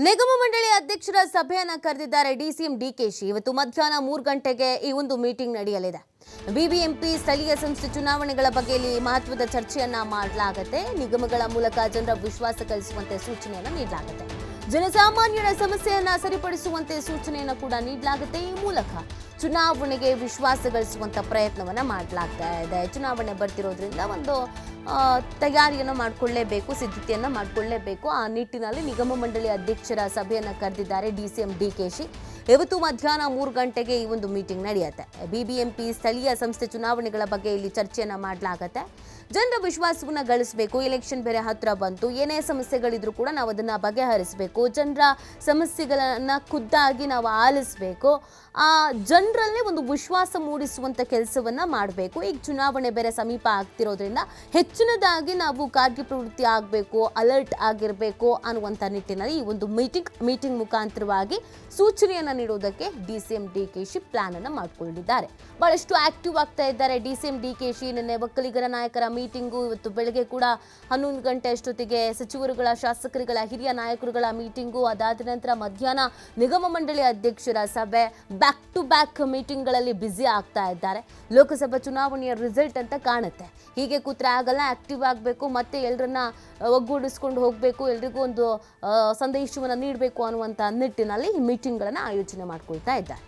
ನಿಗಮ ಮಂಡಳಿ ಅಧ್ಯಕ್ಷರ ಸಭೆಯನ್ನ ಕರೆದಿದ್ದಾರೆ ಡಿಸಿಎಂ ಡಿಕೆಶಿ. ಇವತ್ತು ಮಧ್ಯಾಹ್ನ 3 ಗಂಟೆಗೆ ಈ ಒಂದು ಮೀಟಿಂಗ್ ನಡೆಯಲಿದೆ. ಬಿಬಿಎಂಪಿ ಸ್ಥಳೀಯ ಸಂಸ್ಥೆ ಚುನಾವಣೆಗಳ ಬಗ್ಗೆ ಮಹತ್ವದ ಚರ್ಚೆಯನ್ನ ಮಾಡಲಾಗುತ್ತೆ. ನಿಗಮಗಳ ಮೂಲಕ ಜನರ ವಿಶ್ವಾಸ ಗಳಿಸುವಂತೆ ಸೂಚನೆಯನ್ನ ನೀಡಲಾಗುತ್ತೆ. ಜನಸಾಮಾನ್ಯರ ಸಮಸ್ಯೆಯನ್ನ ಸರಿಪಡಿಸುವಂತೆ ಸೂಚನೆಯನ್ನ ಕೂಡ ನೀಡಲಾಗುತ್ತೆ. ಈ ಮೂಲಕ ಚುನಾವಣೆಗೆ ವಿಶ್ವಾಸ ಗಳಿಸುವಂತ ಪ್ರಯತ್ನವನ್ನ ಮಾಡಲಾಗ್ತಾ ಇದೆ. ಚುನಾವಣೆ ಬರ್ತಿರೋದ್ರಿಂದ ಒಂದು ತಯಾರಿಯನ್ನು ಮಾಡಿಕೊಳ್ಳಲೇಬೇಕು, ಸಿದ್ಧತೆಯನ್ನ ಮಾಡಿಕೊಳ್ಳಲೇಬೇಕು. ಆ ನಿಟ್ಟಿನಲ್ಲಿ ನಿಗಮ ಮಂಡಳಿ ಅಧ್ಯಕ್ಷರ ಸಭೆಯನ್ನ ಕರೆದಿದ್ದಾರೆ ಡಿಸಿಎಂ ಡಿಕೆಶಿ. ಇವತ್ತು ಮಧ್ಯಾಹ್ನ 3 ಗಂಟೆಗೆ ಈ ಒಂದು ಮೀಟಿಂಗ್ ನಡೆಯುತ್ತೆ. ಬಿಬಿಎಂಪಿ ಸ್ಥಳೀಯ ಸಂಸ್ಥೆ ಚುನಾವಣೆಗಳ ಬಗ್ಗೆ ಇಲ್ಲಿ ಚರ್ಚೆಯನ್ನ ಮಾಡಲಾಗುತ್ತೆ. ಜನರ ವಿಶ್ವಾಸವನ್ನ ಗಳಿಸಬೇಕು. ಎಲೆಕ್ಷನ್ ಬೇರೆ ಹತ್ರ ಬಂತು. ಏನೇ ಸಮಸ್ಯೆಗಳಿದ್ರು ಕೂಡ ನಾವು ಅದನ್ನ ಬಗೆಹರಿಸಬೇಕು. ಜನರ ಸಮಸ್ಯೆಗಳನ್ನ ಖುದ್ದಾಗಿ ನಾವು ಆಲಿಸಬೇಕು. ಆ ಜನರಲ್ಲೇ ಒಂದು ವಿಶ್ವಾಸ ಮೂಡಿಸುವಂತ ಕೆಲಸವನ್ನ ಮಾಡಬೇಕು. ಈಗ ಚುನಾವಣೆ ಬೇರೆ ಸಮೀಪ ಆಗ್ತಿರೋದ್ರಿಂದ ಹೆಚ್ಚಿನದಾಗಿ ನಾವು ಕಾರ್ಯಪ್ರವೃತ್ತಿ ಆಗಬೇಕು, ಅಲರ್ಟ್ ಆಗಿರಬೇಕು ಅನ್ನುವಂಥ ನಿಟ್ಟಿನಲ್ಲಿ ಈ ಒಂದು ಮೀಟಿಂಗ್ ಮುಖಾಂತರವಾಗಿ ಸೂಚನೆಯನ್ನ ನೀಡುವುದಕ್ಕೆ ಡಿಸಿಎಂ ಡಿಕೆಶಿ ಪ್ಲಾನ್ ಅನ್ನ ಮಾಡಿಕೊಂಡಿದ್ದಾರೆ. ಬಹಳಷ್ಟು ಆಕ್ಟಿವ್ ಆಗ್ತಾ ಇದ್ದಾರೆ ಡಿಸಿಎಂ ಡಿಕೆಶಿ. ನಿನ್ನೆ ಒಕ್ಕಲಿಗರ ನಾಯಕರ ಮೀಟಿಂಗು, ಇವತ್ತು ಬೆಳಗ್ಗೆ ಕೂಡ 11 ಗಂಟೆ ಅಷ್ಟೊತ್ತಿಗೆ ಸಚಿವರುಗಳ, ಶಾಸಕರುಗಳ, ಹಿರಿಯ ನಾಯಕರುಗಳ ಮೀಟಿಂಗು, ಅದಾದ ನಂತರ ಮಧ್ಯಾಹ್ನ ನಿಗಮ ಮಂಡಳಿ ಅಧ್ಯಕ್ಷರ ಸಭೆ, ಬ್ಯಾಕ್ ಟು ಬ್ಯಾಕ್ ಮೀಟಿಂಗ್ಗಳಲ್ಲಿ ಬ್ಯುಸಿ ಆಗ್ತಾ ಇದ್ದಾರೆ. ಲೋಕಸಭಾ ಚುನಾವಣೆಯ ರಿಸಲ್ಟ್ ಅಂತ ಕಾಣುತ್ತೆ. ಹೀಗೆ ಕೂತ್ರೆ ಆಗಲ್ಲ, ಆಕ್ಟಿವ್ ಆಗಬೇಕು, ಮತ್ತೆ ಎಲ್ಲರನ್ನ ಒಗ್ಗೂಡಿಸ್ಕೊಂಡು ಹೋಗಬೇಕು, ಎಲ್ರಿಗೂ ಒಂದು ಸಂದೇಶವನ್ನು ನೀಡಬೇಕು ಅನ್ನುವಂಥ ನಿಟ್ಟಿನಲ್ಲಿ ಈ ಮೀಟಿಂಗ್ಗಳನ್ನು ಆಯೋಜನೆ ಮಾಡ್ಕೊಳ್ತಾ ಇದ್ದಾರೆ.